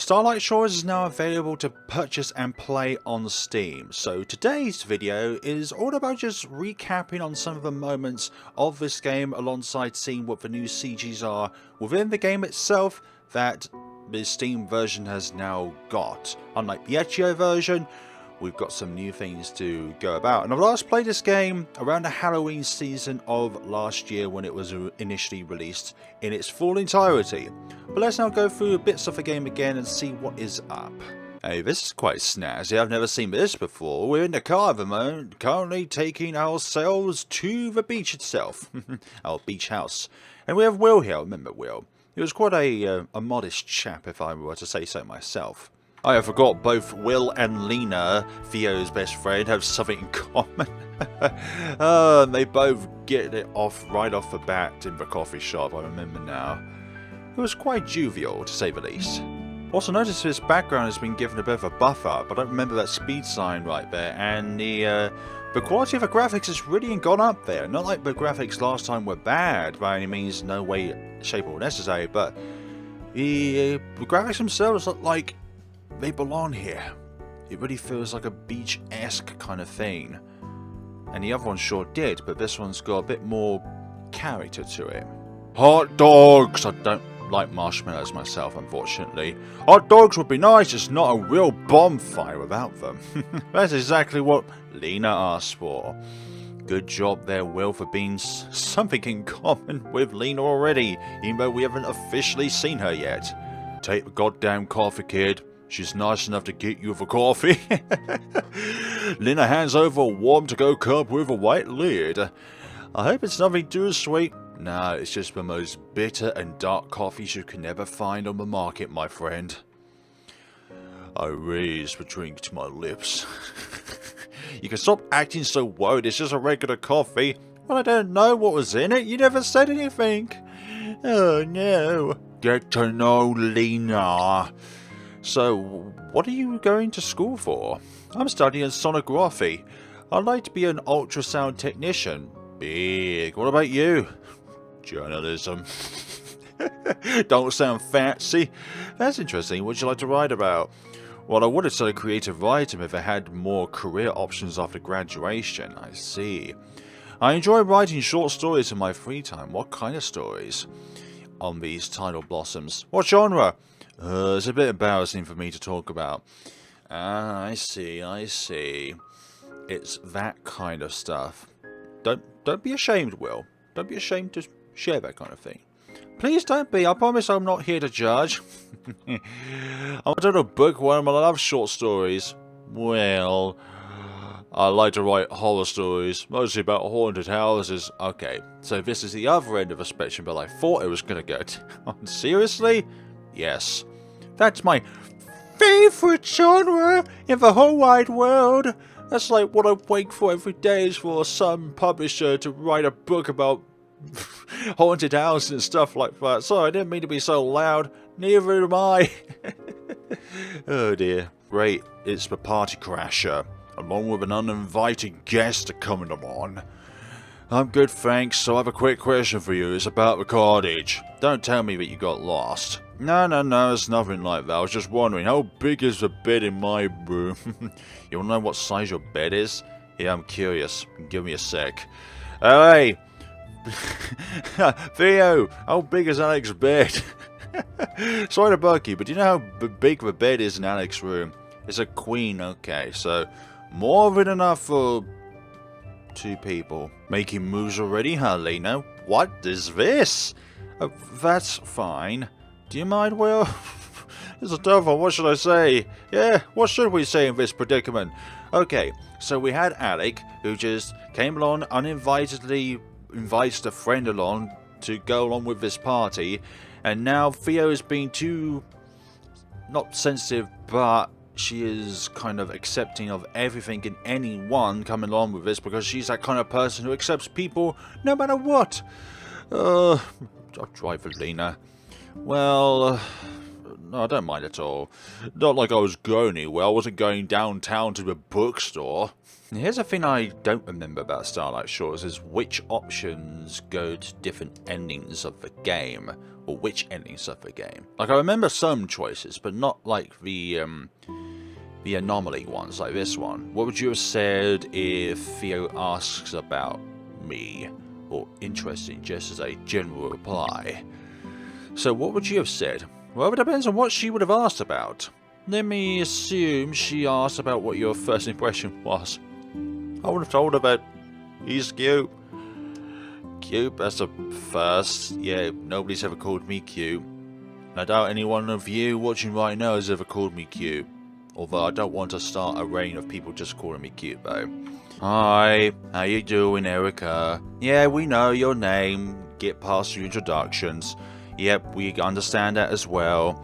Starlight Shores is now available to purchase and play on Steam, so today's video is all about just recapping on some of the moments of this game alongside seeing what the new CGs are within the game itself that the Steam version has now got. Unlike the Itch.io version, we've got some new things to go about. And I've last played this game around the Halloween season of last year when it was initially released in its full entirety. But let's now go through bits of the game again and see what is up. Hey, this is quite snazzy. I've never seen this before. We're in the car at the moment, currently taking ourselves to the beach itself. Our beach house. And we have Will here. Remember Will. He was quite a modest chap, if I were to say so myself. I forgot both Will and Lena, Theo's best friend, have something in common. They both get it off right off the bat in the coffee shop, I remember now. It was quite jovial, to say the least. Also notice this background has been given a bit of a buff up. I don't remember that speed sign right there, and the quality of the graphics has really gone up there. Not like the graphics last time were bad, by any means, no way, shape or necessary, but the graphics themselves look like they belong here. It really feels like a beach-esque kind of thing. And the other one sure did, but this one's got a bit more character to it. Hot dogs! I don't like marshmallows myself, unfortunately. Hot dogs would be nice, just not a real bonfire without them. That's exactly what Lena asked for. Good job there, Will, for being something in common with Lena already, even though we haven't officially seen her yet. Take the goddamn coffee, kid. She's nice enough to get you for coffee. Lena hands over a warm to-go cup with a white lid. I hope it's nothing too sweet. No, it's just the most bitter and dark coffees you can never find on the market, my friend. I raise the drink to my lips. You can stop acting so worried, it's just a regular coffee. Well, I don't know what was in it. You never said anything. Oh, no. Get to know Lena. So, what are you going to school for? I'm studying sonography. I'd like to be an ultrasound technician. Big. What about you? Journalism. Don't sound fancy. That's interesting. What'd you like to write about? Well, I would have studied creative writing if I had more career options after graduation. I see. I enjoy writing short stories in my free time. What kind of stories? On these tidal blossoms. What genre? It's a bit embarrassing for me to talk about. Ah, I see. It's that kind of stuff. Don't be ashamed, Will. Don't be ashamed to share that kind of thing. Please don't be. I promise I'm not here to judge. I'm doing a book where I love short stories. Well, I like to write horror stories, mostly about haunted houses. Okay, so this is the other end of the spectrum, but I thought it was going to go down. Seriously? Yes. That's my favorite genre in the whole wide world. That's like what I wait for every day is for some publisher to write a book about haunted houses and stuff like that. Sorry, I didn't mean to be so loud. Neither am I. Oh dear. Great, it's the party crasher, along with an uninvited guest coming along. I'm good, thanks. So I have a quick question for you. It's about the cottage. Don't tell me that you got lost. No, it's nothing like that. I was just wondering, how big is the bed in my room? You wanna know what size your bed is? Yeah, I'm curious. Give me a sec. Hey! Theo, how big is Alec's bed? Sorry to bug you, but do you know how big the bed is in Alec's room? It's a queen, okay, so more than enough for 2 people. Making moves already, huh, Lena? What is this? That's fine. Do you mind, Will? It's a tough one, what should I say? Yeah, what should we say in this predicament? Okay, so we had Alec, who just came along uninvitedly, invites a friend along to go along with this party, and now Theo is being too, not sensitive, but she is kind of accepting of everything and anyone coming along with this because she's that kind of person who accepts people no matter what. I'll drive for Lena. Well, No, I don't mind at all. Not like I was going anywhere. I wasn't going downtown to the bookstore. Here's a thing I don't remember about Starlight Shores is which options go to different endings of the game. Or which endings of the game. Like, I remember some choices, but not like the anomaly ones, like this one. What would you have said if Theo asks about me? Or interesting, just as a general reply. So what would you have said? Well, it depends on what she would have asked about. Let me assume she asked about what your first impression was. I would have told her that he's cute. Cute, that's a first. Yeah, nobody's ever called me cute. I doubt any one of you watching right now has ever called me cute. Although I don't want to start a reign of people just calling me cute though. Hi, how you doing, Erika? Yeah, we know your name. Get past your introductions. Yep, we understand that as well.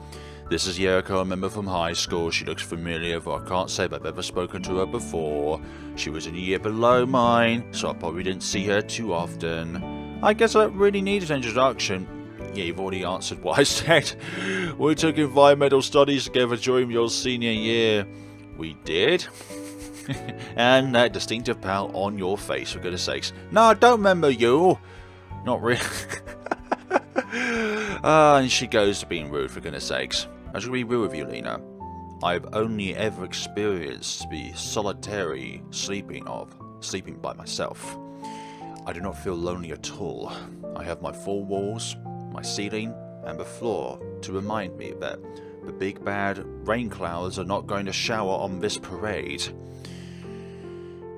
This is Erika, I remember from high school. She looks familiar, but I can't say that I've ever spoken to her before. She was a year below mine, so I probably didn't see her too often. I guess I don't really need an introduction. Yeah, you've already answered what I said. We took environmental studies together during your senior year. We did? And that distinctive pout on your face, for goodness sakes. No, I don't remember you. Not really. And she goes to being rude, for goodness sakes. I should be rude with you, Lena. I've only ever experienced the solitary sleeping by myself. I do not feel lonely at all. I have my four walls, my ceiling, and the floor to remind me that the big bad rain clouds are not going to shower on this parade.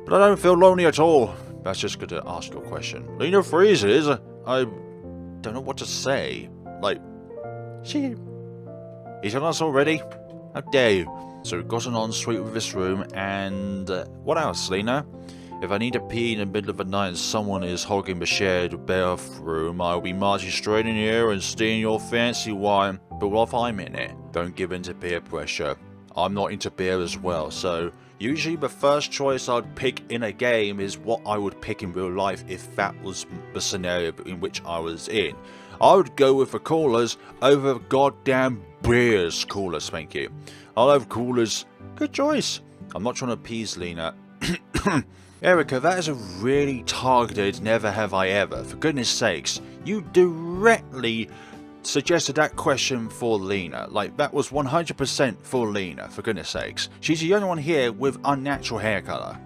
But I don't feel lonely at all. That's just going to ask you a question. Lena freezes. I don't know what to say. Like, he's on us already? How dare you? So we've got an ensuite with this room, and what else, Lena? If I need to pee in the middle of the night and someone is hogging the shared bathroom, I'll be marching straight in here and stealing your fancy wine. But while I'm in it, don't give in to peer pressure. I'm not into beer as well, so usually the first choice I'd pick in a game is what I would pick in real life if that was the scenario in which I was in. I would go with the coolers over goddamn beers. Coolers, thank you. I'll have coolers. Good choice. I'm not trying to appease Lena. Erika, that is a really targeted never have I ever. For goodness sakes, you directly suggested that question for Lena. Like, that was 100% for Lena, for goodness sakes. She's the only one here with unnatural hair colour.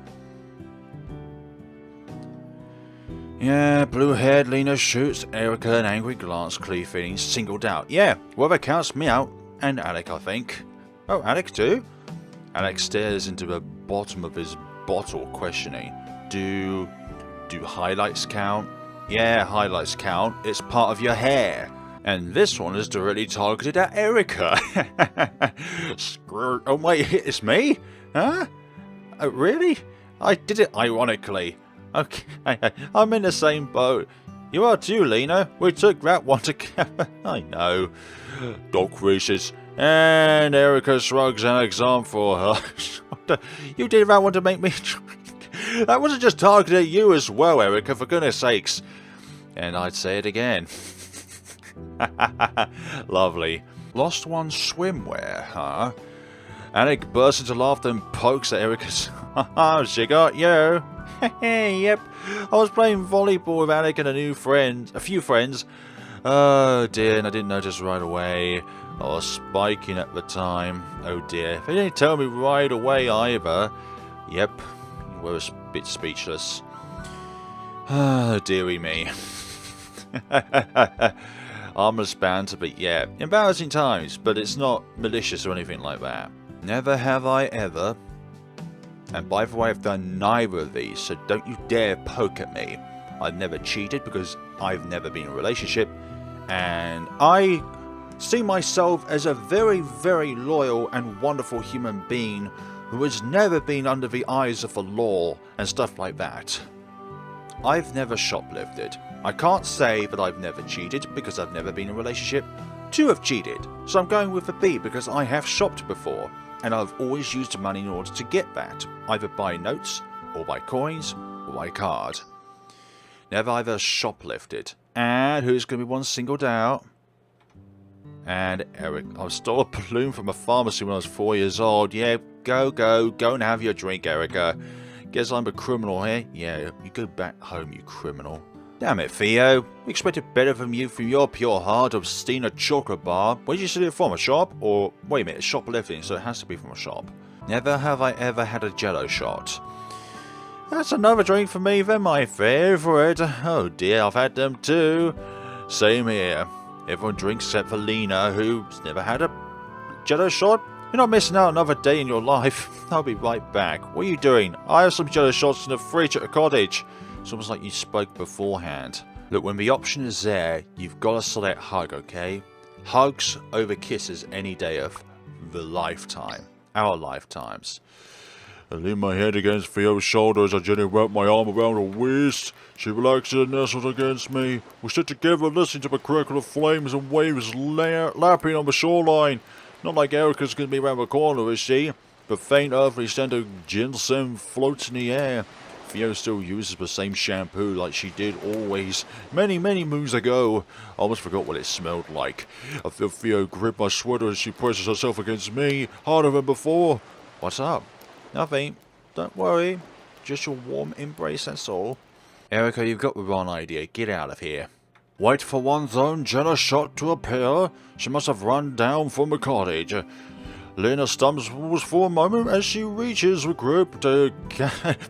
Yeah, blue-haired Lena shoots Erika an angry glance, clearly feeling singled out. Yeah, well, that counts me out. And Alec, I think. Oh, Alec too? Alec stares into the bottom of his bottle, questioning. Do highlights count? Yeah, highlights count. It's part of your hair. And this one is directly targeted at Erika. Screw. Oh wait, it's me? Huh? Oh, really? I did it ironically. Okay, I'm in the same boat. You are too, Lena. We took that one together. I know. Dog creases. And Erika shrugs Alec's arm for her. You did that one to make me... That wasn't just targeted at you as well, Erika, for goodness sakes. And I'd say it again. Lovely. Lost one swimwear, huh? Alec bursts into laughter and pokes at Erika's... She got you. Yep. I was playing volleyball with Alec and a few friends. Oh dear, and I didn't notice right away. I was spiking at the time. Oh dear. They didn't tell me right away either. Yep. We were a bit speechless. Oh dearie me. Harmless banter, but yeah, embarrassing times, but it's not malicious or anything like that. Never have I ever. And by the way, I've done neither of these, so don't you dare poke at me. I've never cheated because I've never been in a relationship, and I see myself as a very, very loyal and wonderful human being who has never been under the eyes of the law and stuff like that. I've never shoplifted. I can't say that I've never cheated because I've never been in a relationship to have cheated, so I'm going with the B because I have shopped before, and I've always used money in order to get that, either by notes, or by coins, or by card. Never either shoplifted. And who's going to be one singled out? And Eric, I stole a balloon from a pharmacy when I was 4 years old. Yeah, go and have your drink, Erika. Guess I'm a criminal here. Yeah, you go back home, you criminal. Damn it, Theo. We expected better from you from your pure heart of stealing a chocolate bar. Where did you steal it from? A shop? Or, wait a minute, a shop lifting, so it has to be from a shop. Never have I ever had a jello shot. That's another drink for me, they're my favourite. Oh dear, I've had them too. Same here. Everyone drinks except for Lena, who's never had a jello shot. You're not missing out another day in your life. I'll be right back. What are you doing? I have some jello shots in the fridge at the cottage. It's almost like you spoke beforehand. Look, when the option is there, you've got to select hug, okay? Hugs over kisses any day of the lifetime. Our lifetimes. I lean my head against Theo's shoulder as I gently wrap my arm around her waist. She relaxes and nestles against me. We sit together listening to the crackle of flames and waves lapping on the shoreline. Not like Erika's going to be around the corner, is she? The faint earthly scent of ginseng floats in the air. Theo still uses the same shampoo like she did always, many moons ago. I almost forgot what it smelled like. I feel Theo grip my sweater as she presses herself against me, harder than before. What's up? Nothing. Don't worry. Just your warm embrace, that's all. Erika, you've got the wrong idea. Get out of here. Wait for one's own jello shot to appear. She must have run down from the cottage. Lena stumbles for a moment as she reaches the grip to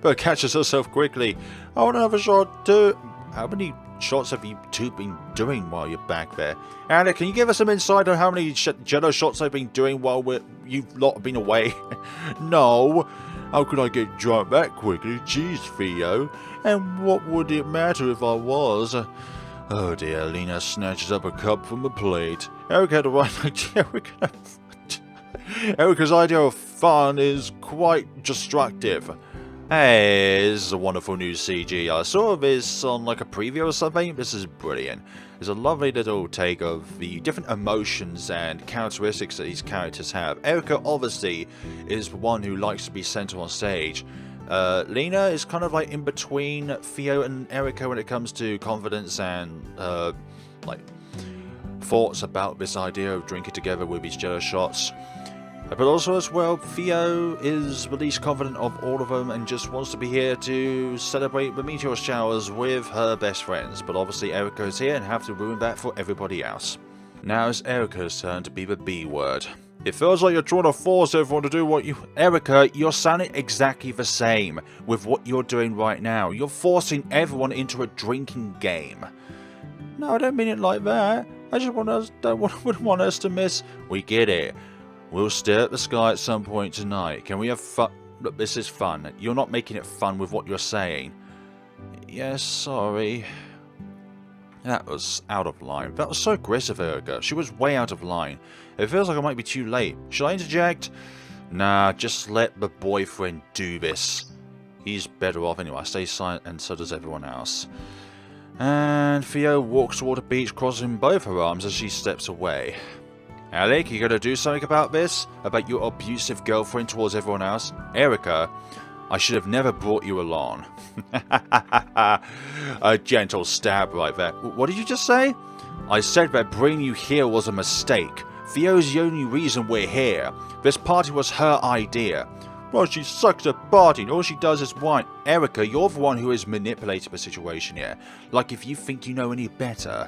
but catches herself quickly. I want another shot too. How many shots have you two been doing while you're back there? Alec, can you give us some insight on how many jello shots I've been doing while you've lot been away? No. How could I get drunk that quickly? Jeez, Theo. And what would it matter if I was? Oh dear, Lena snatches up a cup from the plate. Eric had the right idea. Erika's idea of fun is quite destructive. Hey, this is a wonderful new CG. I saw this on like a preview or something. This is brilliant. It's a lovely little take of the different emotions and characteristics that these characters have. Erika obviously is the one who likes to be centered on stage. Lena is kind of like in between Theo and Erika when it comes to confidence and like thoughts about this idea of drinking together with these jello shots. But also as well, Theo is the least confident of all of them and just wants to be here to celebrate the meteor showers with her best friends. But obviously Erika is here and have to ruin that for everybody else. Now it's Erika's turn to be the B word. It feels like you're trying to force everyone to do what you... Erika, you're sounding exactly the same with what you're doing right now. You're forcing everyone into a drinking game. No, I don't mean it like that. I just wouldn't want us to miss... We get it. We'll stare at the sky at some point tonight. Can we have fun? Look, this is fun. You're not making it fun with what you're saying. Yes, sorry. That was out of line. That was so aggressive, Erika. She was way out of line. It feels like I might be too late. Should I interject? Nah, just let the boyfriend do this. He's better off anyway. I stay silent and so does everyone else. And Theo walks toward the beach, crossing both her arms as she steps away. Alec, you gonna do something about this? About your abusive girlfriend towards everyone else? Erika, I should have never brought you along. A gentle stab right there. What did you just say? I said that bringing you here was a mistake. Theo's the only reason we're here. This party was her idea. Well, she sucks at partying. All she does is whine. Erika, you're the one who has manipulated the situation here. Like if you think you know any better.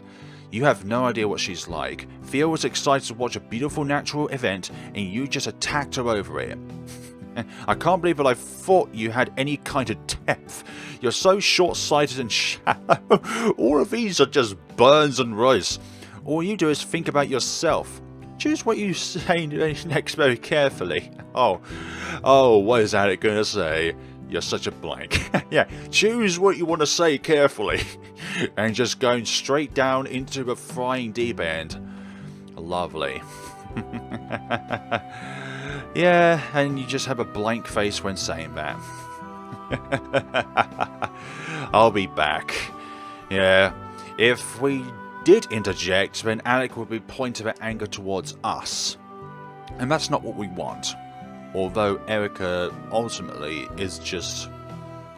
You have no idea what she's like. Theo was excited to watch a beautiful natural event and you just attacked her over it. I can't believe that I thought you had any kind of depth. You're so short-sighted and shallow. All of these are just burns and roasts. All you do is think about yourself. Choose what you say next very carefully. Oh, what is Alec going to say? You're such a blank. Yeah, choose what you want to say carefully. And just going straight down into the frying deep end. Lovely. Yeah, and you just have a blank face when saying that. I'll be back. Yeah, if we did interject, then Alec would be pointing their anger towards us. And that's not what we want. Although Erika ultimately is just...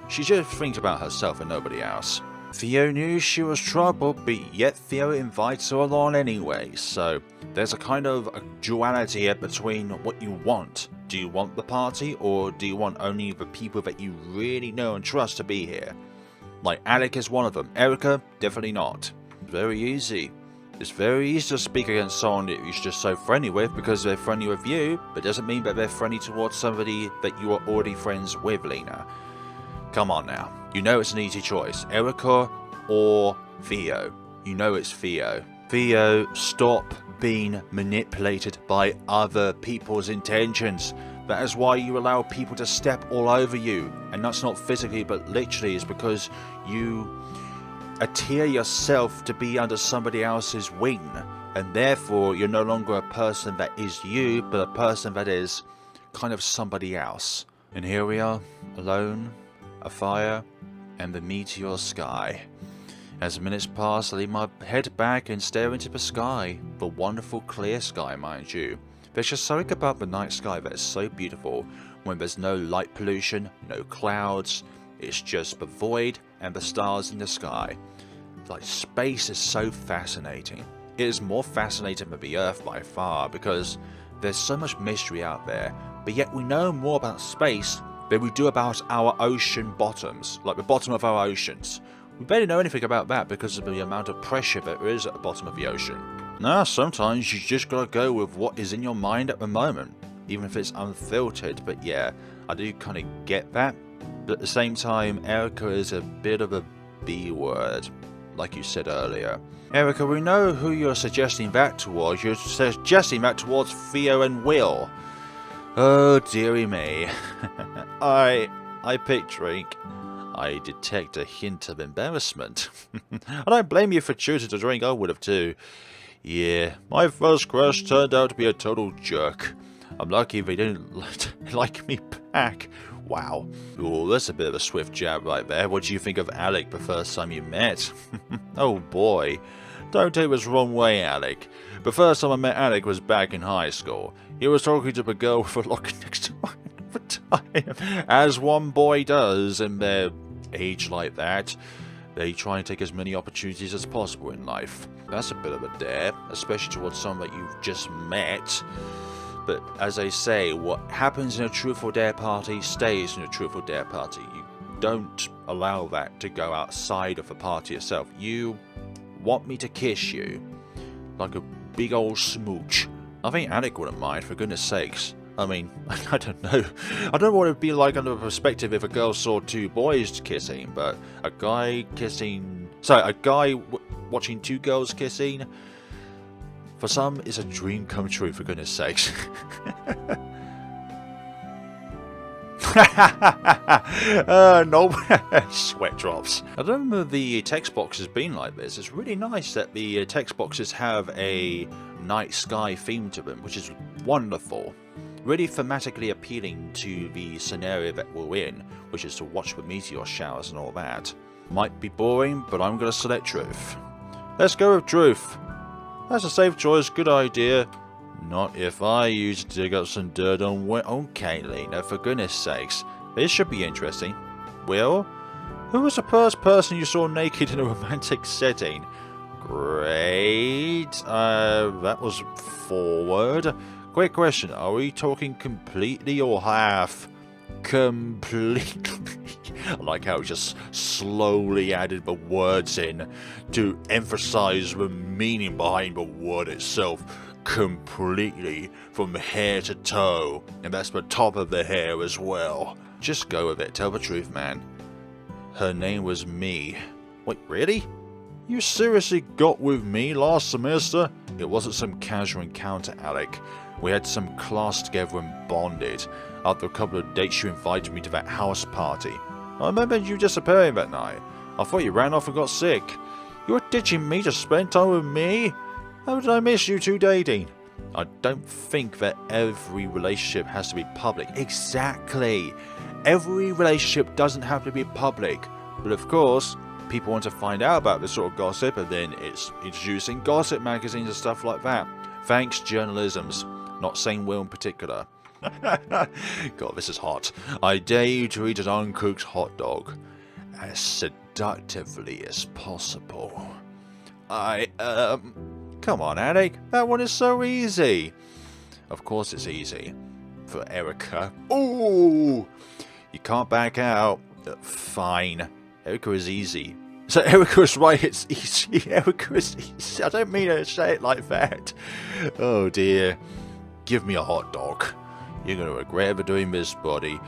She just thinks about herself and nobody else. Theo knew she was trouble, but yet Theo invites her along anyway, so There's a kind of a duality here between what you want. Do you want the party, or do you want only the people that you really know and trust to be here? Like, Alec is one of them. Erika, definitely not. Very easy. It's very easy to speak against someone that you're just so friendly with because they're friendly with you, but doesn't mean that they're friendly towards somebody that you are already friends with, Lena. Come on now. You know it's an easy choice. Erika or Theo. You know it's Theo. Theo, stop being manipulated by other people's intentions. That is why you allow people to step all over you. And that's not physically, but literally. It's because you adhere yourself to be under somebody else's wing. And therefore, you're no longer a person that is you, but a person that is kind of somebody else. And here we are, alone, a fire, and the meteor sky. As minutes pass, I lean my head back and stare into the sky. The wonderful clear sky, mind you. There's just something about the night sky that is so beautiful when there's no light pollution, no clouds. It's just the void and the stars in the sky. Like, space is so fascinating. It is more fascinating than the Earth by far because there's so much mystery out there, but yet we know more about space than we do about our ocean bottoms, like the bottom of our oceans. We barely know anything about that because of the amount of pressure there is at the bottom of the ocean. Nah, sometimes you just gotta go with what is in your mind at the moment, even if it's unfiltered. But yeah, I do kind of get that. But at the same time, Erika is a bit of a B word, like you said earlier. Erika, we know who you're suggesting that towards. You're suggesting that towards Theo and Will. Oh, dearie me. I picked drink. I detect a hint of embarrassment. I don't blame you for choosing to drink, I would have too. Yeah, my first crush turned out to be a total jerk. I'm lucky they didn't like me back. Wow. Oh, that's a bit of a swift jab right there. What do you think of Alec the first time you met? Oh boy. Don't take this wrong way, Alec. The first time I met Alec was back in high school. He was talking to the girl with a locket next to mine at the time. As one boy does in their age like that, they try and take as many opportunities as possible in life. That's a bit of a dare, especially towards someone that you've just met. But as I say, what happens in a truth or dare party stays in a truth or dare party. You don't allow that to go outside of the party itself. You want me to kiss you like a big old smooch. I think Alec wouldn't mind, for goodness sakes. I mean, I don't know. I don't know what it would be like under the perspective if a girl saw two boys kissing, but a guy kissing... Sorry, a guy watching two girls kissing, for some, is a dream come true, for goodness sakes. No, sweat drops. I don't remember the text boxes being like this. It's really nice that the text boxes have a night sky theme to them, which is wonderful. Really thematically appealing to the scenario that we're in, which is to watch the meteor showers and all that. Might be boring, but I'm going to select truth. Let's go with truth. That's a safe choice, good idea. Not if I use to dig up some dirt on Okay, Lena, for goodness sakes. This should be interesting. Will? Who was the first person you saw naked in a romantic setting? Great. That was forward. Quick question, are we talking completely or half? Completely. I like how it just slowly added the words in to emphasize the meaning behind the word itself. Completely, from hair to toe, and that's the top of the hair as well. Just go with it, tell the truth, man. Her name was Me. Wait, really? You seriously got with me last semester? It wasn't some casual encounter, Alec. We had some class together and bonded. After a couple of dates, you invited me to that house party. I remember you disappearing that night. I thought you ran off and got sick. You were ditching me to spend time with me? How did I miss you two dating? I don't think that every relationship has to be public. Exactly. Every relationship doesn't have to be public. But of course, people want to find out about this sort of gossip, and then it's introducing gossip magazines and stuff like that. Thanks, journalisms. Not saying Will in particular. God, this is hot. I dare you to eat an uncooked hot dog as seductively as possible. Come on, Alec. That one is so easy. Of course it's easy. For Erika. Ooh! You can't back out. Fine. Erika is easy. So Erika is right, it's easy. Erika is easy. I don't mean to say it like that. Oh dear. Give me a hot dog. You're going to regret ever doing this, buddy.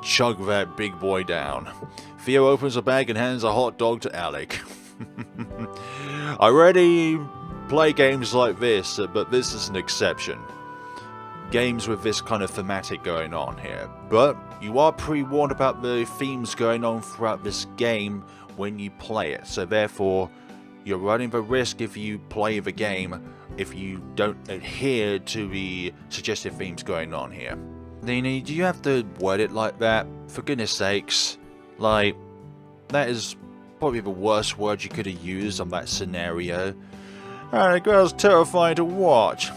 Chug that big boy down. Theo opens a bag and hands a hot dog to Alec. I already play games like this, but this is an exception. Games with this kind of thematic going on here. But you are pre-warned about the themes going on throughout this game when you play it. So therefore, you're running the risk if you play the game if you don't adhere to the suggested themes going on here. Lena, do you have to word it like that? For goodness sakes. Like, that is probably the worst word you could have used on that scenario. Alec, that was terrifying to watch.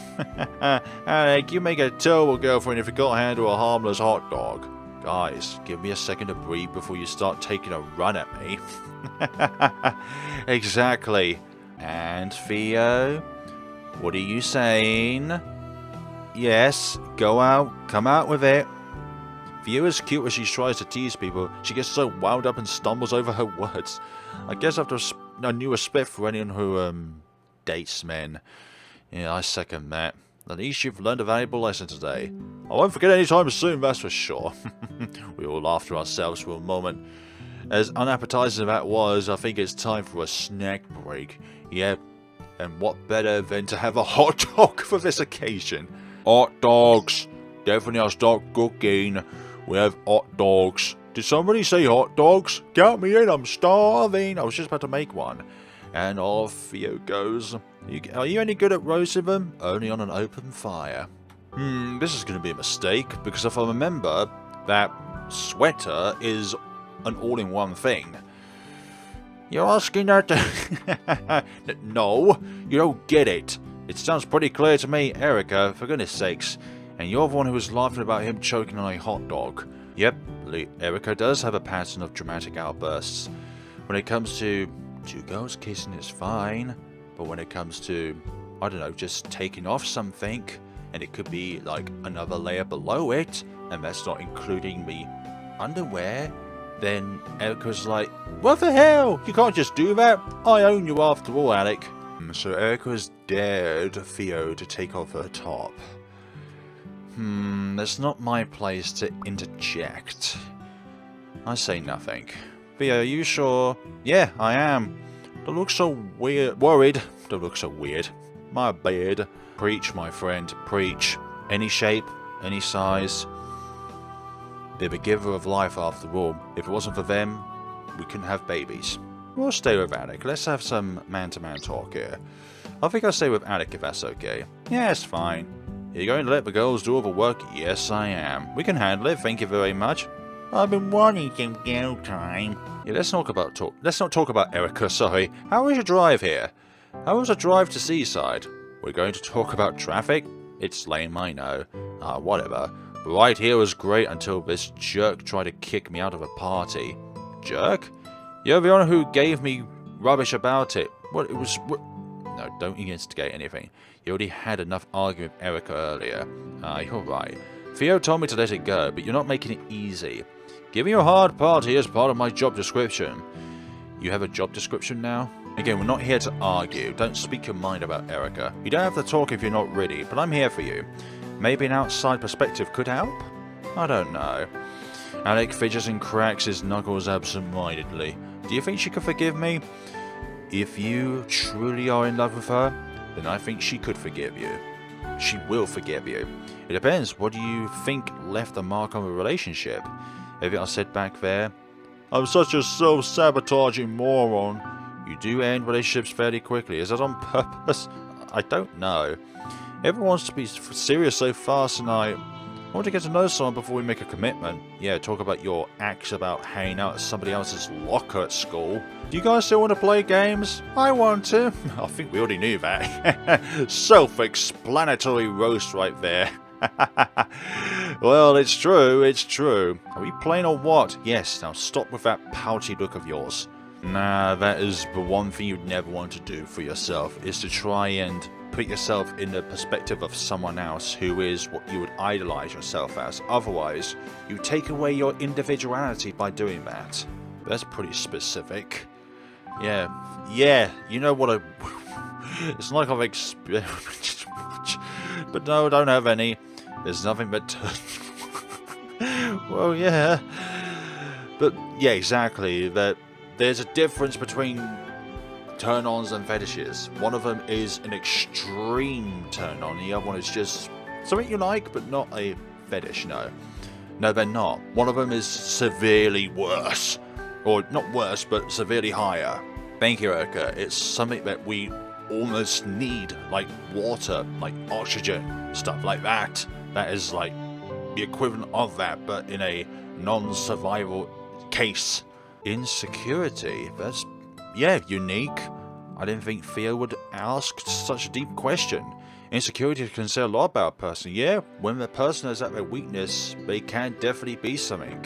Alec, you make a terrible girlfriend if you can't handle a harmless hot dog. Guys, give me a second to breathe before you start taking a run at me. Exactly. And Theo, what are you saying? Yes, go out, come out with it. Theo is cute as she tries to tease people. She gets so wound up and stumbles over her words. I guess I have a new respect for anyone who dates men. Yeah, I second that. At least you've learned a valuable lesson today. I won't forget any time soon, that's for sure. We all laughed to ourselves for a moment. As unappetizing as that was, I think it's time for a snack break. Yep, and what better than to have a hot dog for this occasion? Hot dogs! Definitely I'll start cooking. We have hot dogs. Did somebody say hot dogs? Count me in, I'm starving. I was just about to make one. And off Theo goes. Are you any good at roasting them? Only on an open fire. This is going to be a mistake, because if I remember, that sweater is an all-in-one thing. You're asking that to... No, you don't get it. It sounds pretty clear to me, Erika, for goodness sakes. And you're the one who was laughing about him choking on a hot dog. Yep, Erika does have a pattern of dramatic outbursts. When it comes to two girls kissing, it's fine. But when it comes to, I don't know, just taking off something, and it could be like another layer below it, and that's not including the underwear, then Erika's like, what the hell? You can't just do that. I own you after all, Alec. So Erika's dared Theo to take off her top. That's not my place to interject. I say nothing. Theo, are you sure? Yeah, I am. Don't look so weird. Worried. Don't look so weird. My beard. Preach, my friend. Preach. Any shape, any size. They're the giver of life after all. If it wasn't for them, we couldn't have babies. We'll stay with Alec. Let's have some man-to-man talk here. I think I'll stay with Alec if that's okay. Yeah, it's fine. You're going to let the girls do all the work? Yes, I am. We can handle it, thank you very much. I've been wanting some girl time. Yeah, let's not talk about Erika, sorry. How was your drive here? How was the drive to Seaside? We're going to talk about traffic? It's lame, I know. Whatever. The ride here was great until this jerk tried to kick me out of a party. Jerk? You're the one who gave me rubbish about it. What, it was... No, don't instigate anything. You already had enough argument with Erika earlier. You're right. Theo told me to let it go, but you're not making it easy. Giving you a hard party is part of my job description. You have a job description now? Again, we're not here to argue. Don't speak your mind about Erika. You don't have to talk if you're not ready, but I'm here for you. Maybe an outside perspective could help? I don't know. Alec fidgets and cracks his knuckles absent-mindedly. Do you think she could forgive me? If you truly are in love with her, then I think she could forgive you. She will forgive you. It depends. What do you think left a mark on the relationship? Everything I said back there. I'm such a self-sabotaging moron. You do end relationships fairly quickly. Is that on purpose? I don't know. Everyone wants to be serious so fast, and I want to get to know someone before we make a commitment. Yeah, talk about your acts about hanging out at somebody else's locker at school. Do you guys still want to play games? I want to. I think we already knew that. Self-explanatory roast right there. Well, it's true, it's true. Are we playing or what? Yes, now stop with that pouty look of yours. Nah, that is the one thing you'd never want to do for yourself, is to try and put yourself in the perspective of someone else who is what you would idolize yourself as. Otherwise, you take away your individuality by doing that. That's pretty specific. Yeah, you know what it's like I've experienced much, but no, I don't have any. There's nothing but well, yeah. But yeah, exactly, that there's a difference between turn-ons and fetishes. One of them is an extreme turn-on, the other one is just something you like, but not a fetish, no. No, they're not. One of them is severely worse. Or, not worse, but severely higher. Thank you, Erika. It's something that we almost need, like water, like oxygen, stuff like that. That is like the equivalent of that, but in a non-survival case. Insecurity, that's, yeah, unique. I didn't think Theo would ask such a deep question. Insecurity can say a lot about a person. Yeah, when the person is at their weakness, they can definitely be something.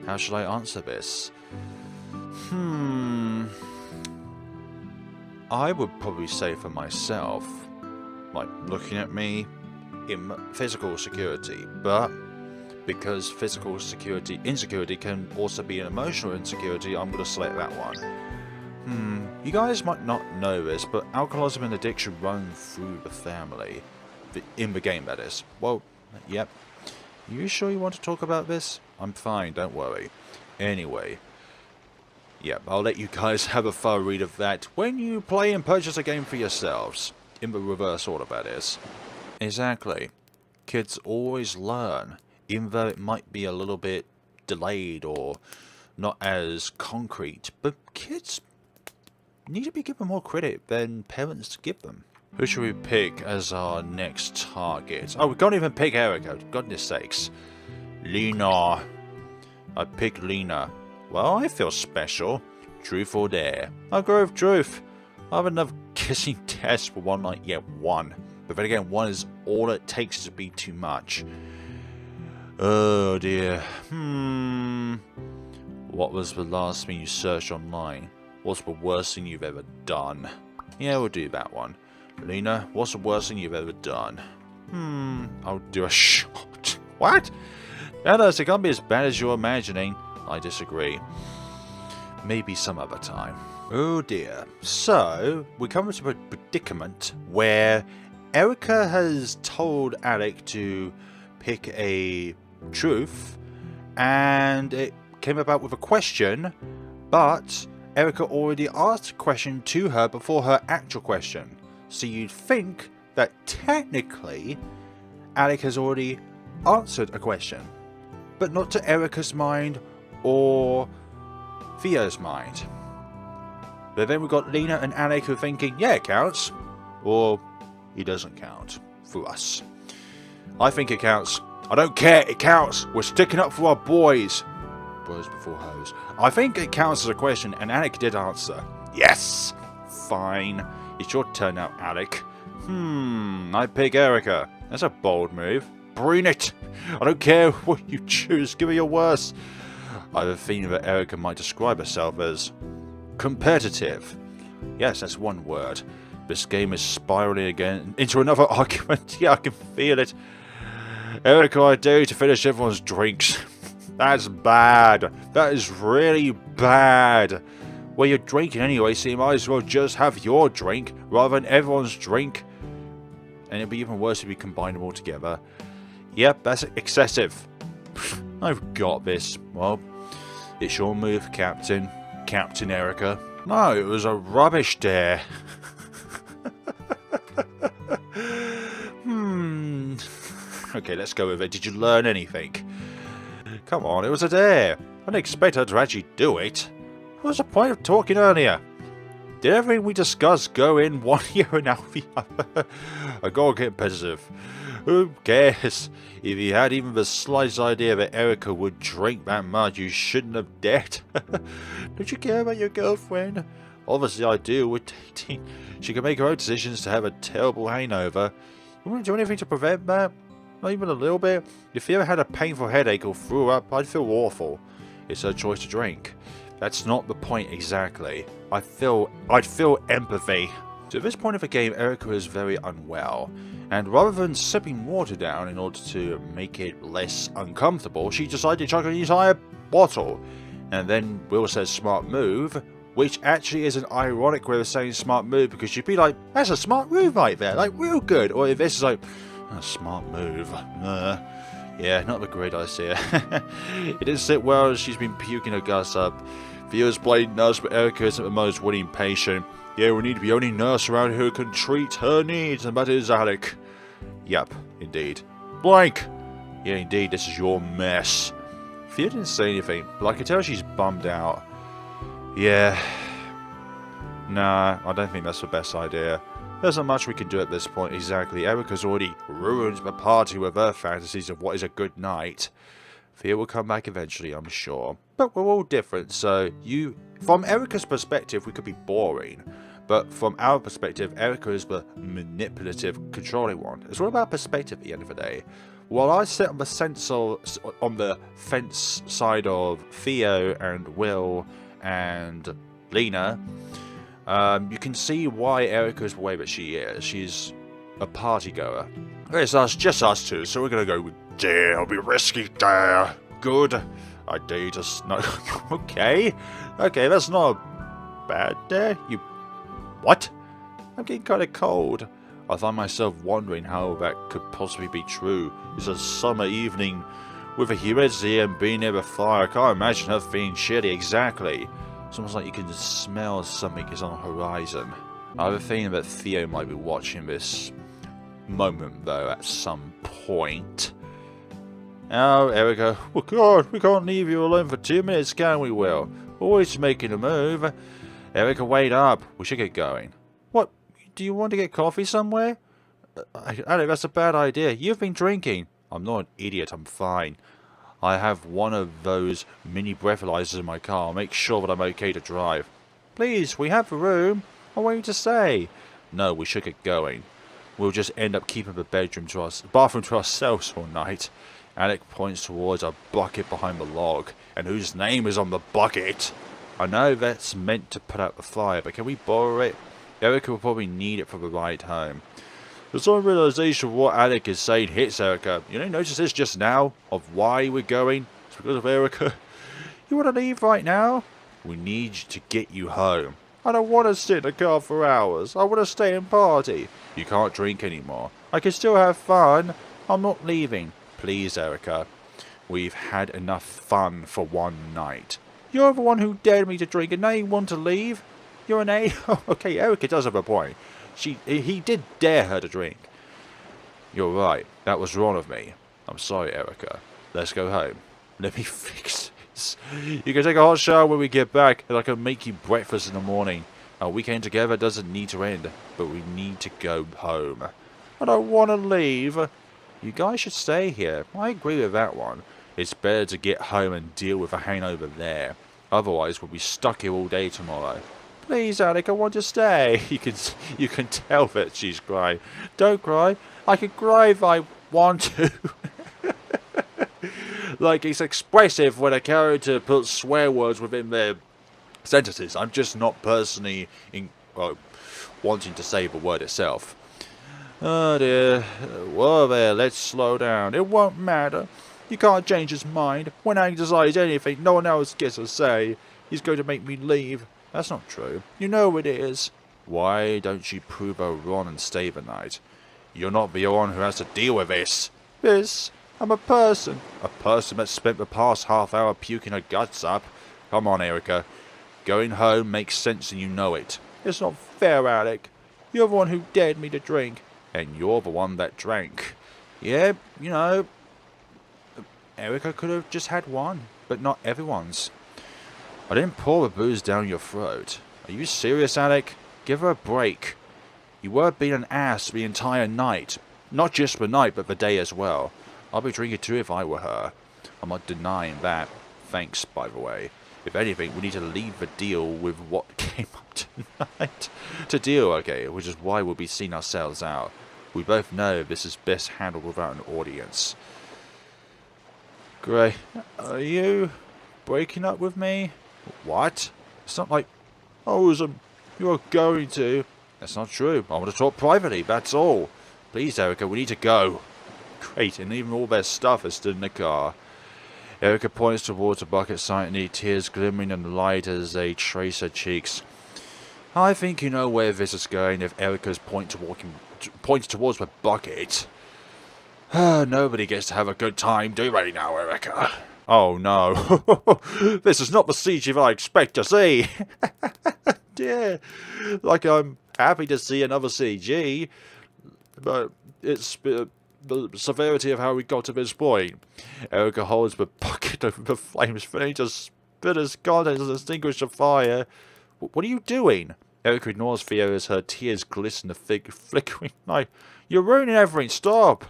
How should I answer this? I would probably say for myself, like looking at me, in physical security, but because physical insecurity can also be an emotional insecurity, I'm going to select that one. You guys might not know this, but alcoholism and addiction run through the family. In the game, that is. Well, yep. You sure you want to talk about this? I'm fine, don't worry. Anyway. Yep, I'll let you guys have a thorough read of that when you play and purchase a game for yourselves. In the reverse order, that is. Exactly. Kids always learn, even though it might be a little bit delayed or not as concrete. But kids need to be given more credit than parents give them. Who should we pick as our next target? Oh, we can't even pick Erika, goodness sakes. Lena. I picked Lena. Well, I feel special. Truth or dare? I'll go with truth. I have enough kissing tests for one night. Yeah, one. But then again, one is all it takes to be too much. Oh dear. What was the last thing you searched online? What's the worst thing you've ever done? Yeah, we'll do that one. Lena, what's the worst thing you've ever done? I'll do a shot. What? Alice, it can't be as bad as you're imagining. I disagree. Maybe some other time. Oh dear. So, we come to a predicament where Erika has told Alec to pick a truth, and it came about with a question, but Erika already asked a question to her before her actual question. So you'd think that technically Alec has already answered a question, but not to Erika's mind or Theo's mind. But then we got Lena and Alec who are thinking, yeah, it counts, or it doesn't count for us. I think it counts. I don't care, it counts. We're sticking up for our boys. Boys before hoes. I think it counts as a question, and Alec did answer. Yes! Fine. It's your turn now, Alec. I pick Erika. That's a bold move. Bring it! I don't care what you choose, give me your worst. I have a feeling that Erika might describe herself as competitive. Yes, that's one word. This game is spiraling again into another argument. Yeah, I can feel it. Erika, I dare you to finish everyone's drinks. That's bad. That is really bad. Well, you're drinking anyway, so you might as well just have your drink rather than everyone's drink. And it'd be even worse if you combine them all together. Yep, that's excessive. I've got this. Well, it's your move, Captain. Captain Erika. No, it was a rubbish dare. Okay, let's go with it. Did you learn anything? Come on, it was a dare. I didn't expect her to actually do it. What was the point of talking earlier? Did everything we discussed go in one ear and out the other? I gotta get competitive. Who cares? If you had even the slightest idea that Erika would drink that much, you shouldn't have dared. Don't you care about your girlfriend? Obviously I do. We're dating. She can make her own decisions to have a terrible hangover. You want to do anything to prevent that? Not even a little bit? If you ever had a painful headache or threw up, I'd feel awful. It's her choice to drink. That's not the point exactly. I'd feel empathy. So at this point of the game, Erika is very unwell, and rather than sipping water down in order to make it less uncomfortable, she decided to chug an entire bottle. And then Will says smart move, which actually is an ironic way of saying smart move, because you'd be like, that's a smart move right there, like real good. Or if this is like, a smart move, yeah, not a great idea. It didn't sit well as she's been puking her guts up. Theo's played nurse, but Erika isn't the most willing patient. Yeah, we need to be the only nurse around here who can treat her needs, and that is Alec. Yep, indeed. Blank! Yeah, indeed, this is your mess. Theo didn't say anything, but I could tell she's bummed out. Yeah. Nah, I don't think that's the best idea. There's not much we can do at this point exactly. Erika's already ruined the party with her fantasies of what is a good night. Theo will come back eventually, I'm sure. But we're all different, so from Erika's perspective, we could be boring. But from our perspective, Erika is the manipulative, controlling one. It's all about perspective at the end of the day. While I sit on the fence side of Theo and Will and Lena, you can see why Erika is the way that she is. She's a party goer. It's just us two, so we're gonna go with dare. I'll be risky dare. Good. I dare just no. Okay, that's not a bad dare. What? I'm getting kind of cold. I find myself wondering how that could possibly be true. It's a summer evening with a humidity and being near a fire. I can't imagine her feeling shitty. Exactly. It's almost like you can just smell something is on the horizon. I have a feeling that Theo might be watching this moment though at some point. Oh, Erika. Oh God, we can't leave you alone for 2 minutes, can we, Will? Always making a move. Erika, wait up. We should get going. What? Do you want to get coffee somewhere? Alec, that's a bad idea. You've been drinking. I'm not an idiot. I'm fine. I have one of those mini breathalyzers in my car. I'll make sure that I'm okay to drive. Please, we have the room. I want you to stay. No, we should get going. We'll just end up keeping the bathroom to ourselves all night. Alec points towards a bucket behind the log. And whose name is on the bucket? I know that's meant to put out the fire, but can we borrow it? Erika will probably need it for the ride home. The sudden realization of what Alec is saying hits Erika. You didn't notice this just now? Of why we're going? It's because of Erika. You want to leave right now? We need to get you home. I don't want to sit in the car for hours. I want to stay and party. You can't drink anymore. I can still have fun. I'm not leaving. Please, Erika. We've had enough fun for one night. You're the one who dared me to drink, and now you want to leave? You're an A. Okay, Erika does have a point. He did dare her to drink. You're right. That was wrong of me. I'm sorry, Erika. Let's go home. Let me fix this. You can take a hot shower when we get back, and I can make you breakfast in the morning. Our weekend together doesn't need to end, but we need to go home. I don't want to leave. You guys should stay here. I agree with that one. It's better to get home and deal with the hangover there. Otherwise, we'll be stuck here all day tomorrow. Please, Alec, I want to stay. You can tell that she's crying. Don't cry. I can cry if I want to. Like, it's expressive when a character puts swear words within their sentences. I'm just not personally wanting to say the word itself. Oh dear. Well there, let's slow down. It won't matter. You can't change his mind. When Hank decides anything, no one else gets a say. He's going to make me leave. That's not true. You know it is. Why don't you prove her wrong and stay the night? You're not the one who has to deal with this. This? I'm a person. A person that spent the past half hour puking her guts up. Come on, Erika. Going home makes sense and you know it. It's not fair, Alec. You're the one who dared me to drink. And you're the one that drank. Yeah, you know, Erika could have just had one, but not everyone's. I didn't pour the booze down your throat. Are you serious, Alec? Give her a break. You were being an ass the entire night. Not just the night, but the day as well. I'd be drinking too if I were her. I'm not denying that. Thanks, by the way. If anything, we need to leave the deal with what came up tonight. To deal, okay, which is why we'll be seeing ourselves out. We both know this is best handled without an audience. Great. Are you breaking up with me? What? It's not like... Oh, you're going to... That's not true. I want to talk privately, that's all. Please, Erika, we need to go. Great, and even all their stuff is still in the car. Erika points towards the bucket silently, tears glimmering in the light as they trace her cheeks. I think you know where this is going if Erika's points towards the bucket. Nobody gets to have a good time, do they now, Erika? Oh no, this is not the CG I expect to see. Dear, like I'm happy to see another CG, but it's the severity of how we got to this point. Erika holds the bucket over the flames, failing to spit its contents to extinguish the fire. What are you doing? Erika ignores Theo as her tears glisten the flickering light. You're ruining everything, stop!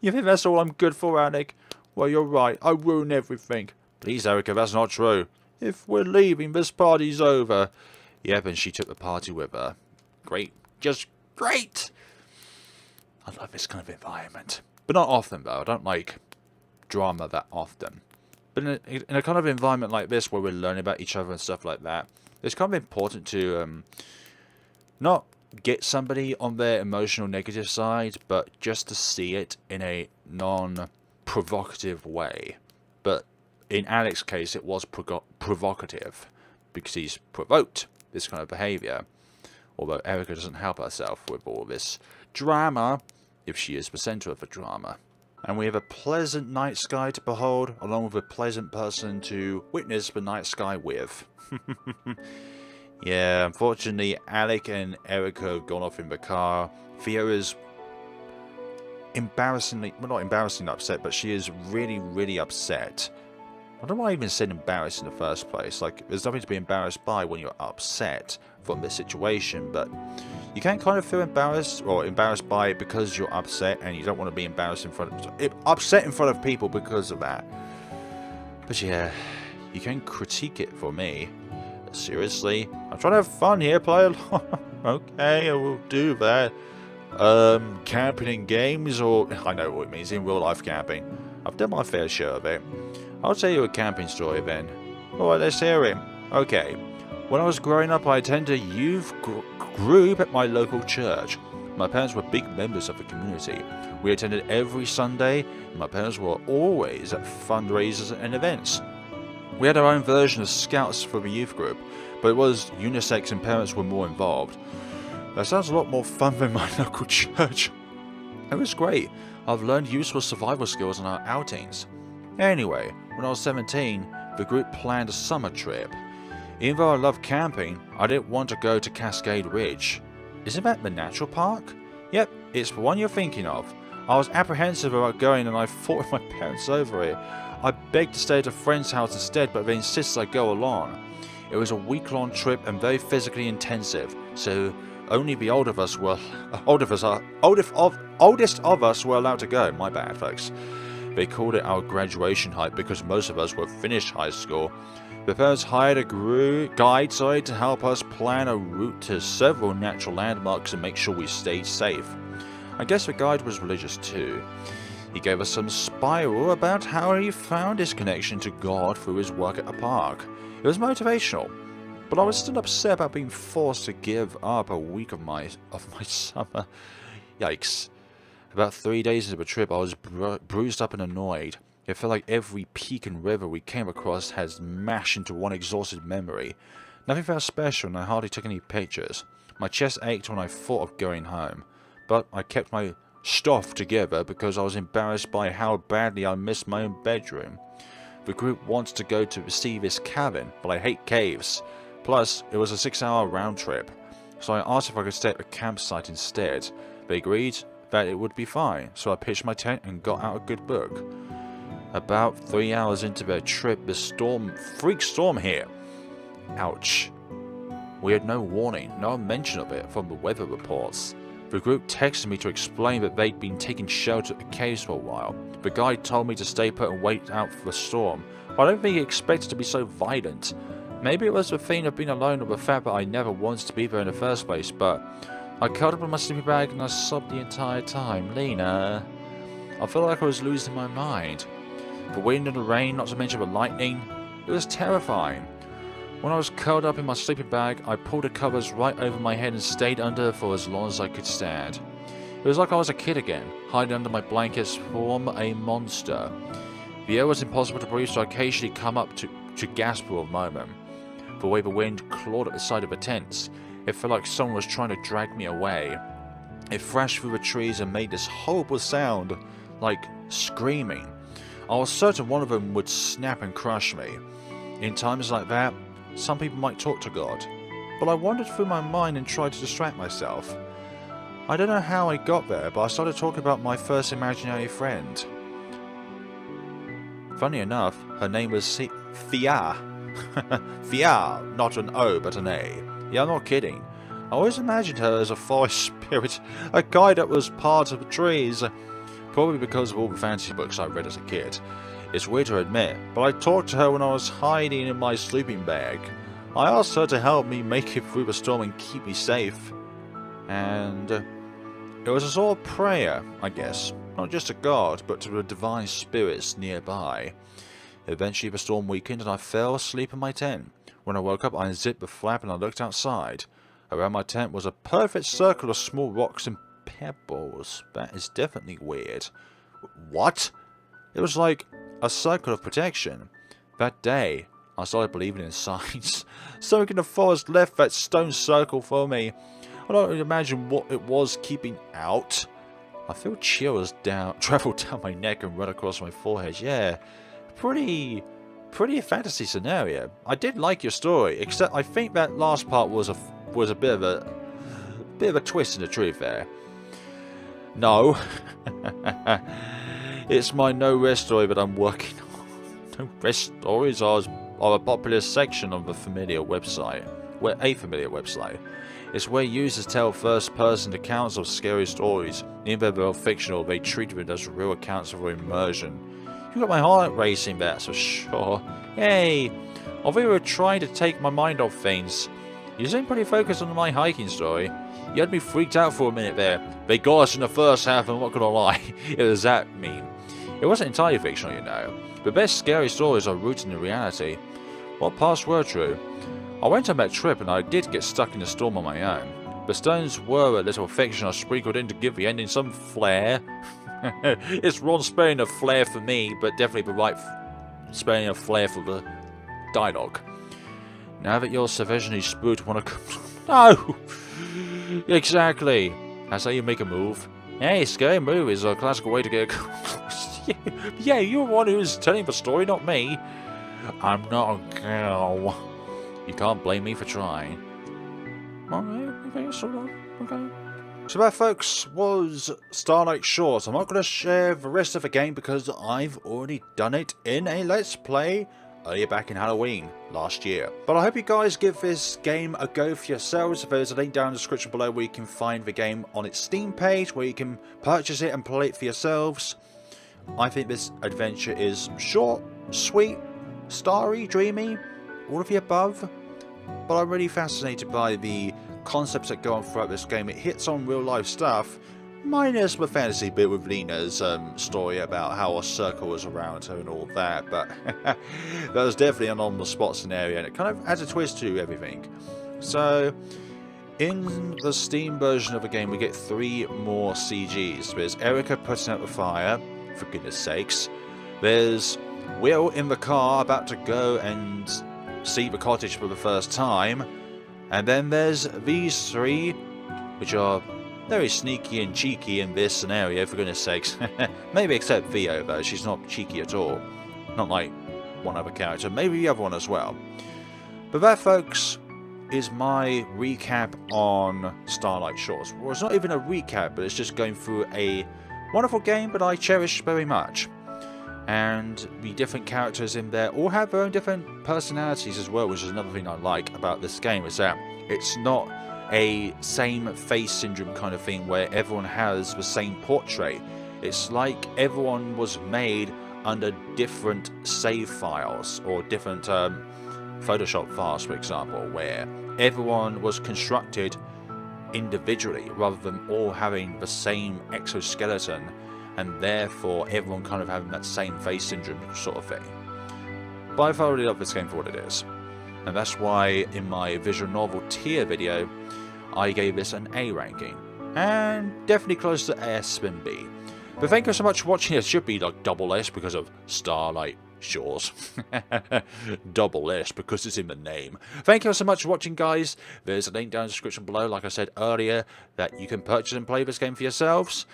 You think that's all I'm good for, Alec? Well, you're right, I ruin everything. Please, Erika, that's not true. If we're leaving, this party's over. Yep, and she took the party with her. Great. Just great! I love this kind of environment. But not often, though. I don't like drama that often. But in a kind of environment like this, where we're learning about each other and stuff like that, it's kind of important to not get somebody on their emotional negative side, but just to see it in a non-provocative way. But in Alec's case, it was provocative, because he's provoked this kind of behaviour. Although Erika doesn't help herself with all this drama, if she is the centre of the drama. And we have a pleasant night sky to behold, along with a pleasant person to witness the night sky with. Yeah, unfortunately, Alec and Erika have gone off in the car. Theo is embarrassingly, well, not embarrassingly upset, but she is really, really upset. I don't know why I even said embarrassed in the first place. Like, there's nothing to be embarrassed by when you're upset from this situation, but you can kind of feel embarrassed by it because you're upset and you don't want to be embarrassed in front of people because of that. But yeah, you can critique it for me. Seriously, I'm trying to have fun here, play along. Okay, I will do that. Camping in games, or I know what it means, in real life camping. I've done my fair share of it. I'll tell you a camping story then. Alright, let's hear it. Okay, when I was growing up, I attended a youth group at my local church. My parents were big members of the community. We attended every Sunday, and my parents were always at fundraisers and events. We had our own version of scouts for the youth group, but it was unisex and parents were more involved. That sounds a lot more fun than my local church. It was great. I've learned useful survival skills on our outings. Anyway, when I was 17, the group planned a summer trip. Even though I love camping, I didn't want to go to Cascade Ridge. Isn't that the natural park? Yep, it's the one you're thinking of. I was apprehensive about going and I fought with my parents over it. I begged to stay at a friend's house instead, but they insisted I go along. It was a week-long trip and very physically intensive, so only the oldest of us were allowed to go. My bad, folks. They called it our graduation hike because most of us were finished high school. The parents hired a guide to help us plan a route to several natural landmarks and make sure we stayed safe. I guess the guide was religious too. He gave us some spiral about how he found his connection to God through his work at the park. It was motivational, but I was still upset about being forced to give up a week of my summer. Yikes. About 3 days into the trip, I was bruised up and annoyed. It felt like every peak and river we came across had mashed into one exhausted memory. Nothing felt special and I hardly took any pictures. My chest ached when I thought of going home, but I kept my stuff together because I was embarrassed by how badly I missed my own bedroom. The group wants to go to see this cabin, but I hate caves. Plus, it was a 6-hour round trip, so I asked if I could stay at the campsite instead. They agreed that it would be fine, so I pitched my tent and got out a good book. About 3 hours into their trip, the freak storm hit. Ouch. We had no warning, no mention of it from the weather reports. The group texted me to explain that they'd been taking shelter at the caves for a while. The guide told me to stay put and wait out for the storm. I don't think he expected to be so violent. Maybe it was the thing of being alone or the fact that I never wanted to be there in the first place, but I curled up in my sleeping bag and I sobbed the entire time. Lena. I felt like I was losing my mind. The wind and the rain, not to mention the lightning, it was terrifying. When I was curled up in my sleeping bag, I pulled the covers right over my head and stayed under for as long as I could stand. It was like I was a kid again, hiding under my blankets from a monster. The air was impossible to breathe, so I occasionally come up to gasp for a moment. The way the wind clawed at the side of the tents, it felt like someone was trying to drag me away. It thrashed through the trees and made this horrible sound, like screaming. I was certain one of them would snap and crush me. In times like that, some people might talk to God, but I wandered through my mind and tried to distract myself. I don't know how I got there, but I started talking about my first imaginary friend. Funny enough, her name was Thea. Thea, not an O but an A. Yeah, I'm not kidding. I always imagined her as a forest spirit, a guy that was part of the trees. Probably because of all the fantasy books I read as a kid. It's weird to admit, but I talked to her when I was hiding in my sleeping bag. I asked her to help me make it through the storm and keep me safe. And it was a sort of prayer, I guess. Not just to God, but to the divine spirits nearby. Eventually the storm weakened and I fell asleep in my tent. When I woke up, I unzipped the flap and I looked outside. Around my tent was a perfect circle of small rocks and pebbles. That is definitely weird. What? It was like a circle of protection. That day, I started believing in signs. Something in the forest left that stone circle for me. I don't imagine what it was keeping out. I feel chills travel down my neck and run across my forehead. Yeah, pretty fantasy scenario. I did like your story, except I think that last part was a bit of a twist in the truth there. No, it's my no rest story that I'm working on. No rest stories are a popular section of a familiar website. It's where users tell first-person accounts of scary stories. Even though they're fictional, they treat them as real accounts of immersion. You got my heart racing, that's for sure. Hey, I thought you were trying to take my mind off things. You seem pretty focused on my hiking story. You had me freaked out for a minute there. They got us in the first half, and I'm not gonna lie, it was that meme. It wasn't entirely fictional, you know. The best scary stories are rooted in reality. What parts were true? I went on that trip and I did get stuck in the storm on my own. The stones were a little fiction I sprinkled in to give the ending some flair. It's wrong spelling of flair for me, but definitely the right spelling of flair for the dialogue. Now that you're sufficiently spooked, wanna come? No! Exactly. That's how you make a move. Hey, scary move is a classical way to get across. Yeah, you're the one who's telling the story, not me. I'm not a girl. You can't blame me for trying. Okay, sort of. Okay. So that, folks, was Starlight Shores. I'm not going to share the rest of the game because I've already done it in a Let's Play earlier back in Halloween last year. But I hope you guys give this game a go for yourselves. There's a link down in the description below where you can find the game on its Steam page, where you can purchase it and play it for yourselves. I think this adventure is short, sweet, starry, dreamy, all of the above. But I'm really fascinated by the concepts that go on throughout this game. It hits on real life stuff, minus the fantasy bit with Lena's story about how a circle was around her and all that, but that was definitely an on-the-spot scenario, and it kind of adds a twist to everything. So, in the Steam version of the game, we get 3 more CGs. There's Erika putting out the fire, for goodness sakes. There's Will in the car about to go and see the cottage for the first time. And then there's these 3, which are very sneaky and cheeky in this scenario, for goodness sakes. Maybe except Theo, though. She's not cheeky at all. Not like one other character. Maybe the other one as well. But that, folks, is my recap on Starlight Shores. Well, it's not even a recap, but it's just going through a wonderful game that I cherish very much. And the different characters in there all have their own different personalities as well, which is another thing I like about this game, is that it's not a same face syndrome kind of thing where everyone has the same portrait. It's like everyone was made under different save files or different Photoshop files, for example, where everyone was constructed individually rather than all having the same exoskeleton, and therefore everyone kind of having that same face syndrome sort of thing. But I thoroughly love this game for what it is. And that's why in my visual novel tier video, I gave this an A ranking. And definitely close to S than B. But thank you so much for watching. It should be like double S because of Starlight Shores. Double S because it's in the name. Thank you so much for watching, guys. There's a link down in the description below, like I said earlier, that you can purchase and play this game for yourselves.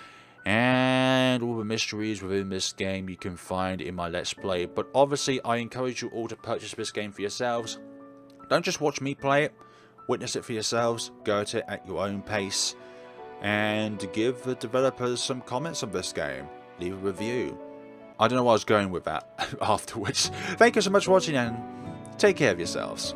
And all the mysteries within this game you can find in my Let's Play. But obviously, I encourage you all to purchase this game for yourselves. Don't just watch me play it. Witness it for yourselves. Go at it at your own pace. And give the developers some comments on this game. Leave a review. I don't know where I was going with that afterwards. Thank you so much for watching and take care of yourselves.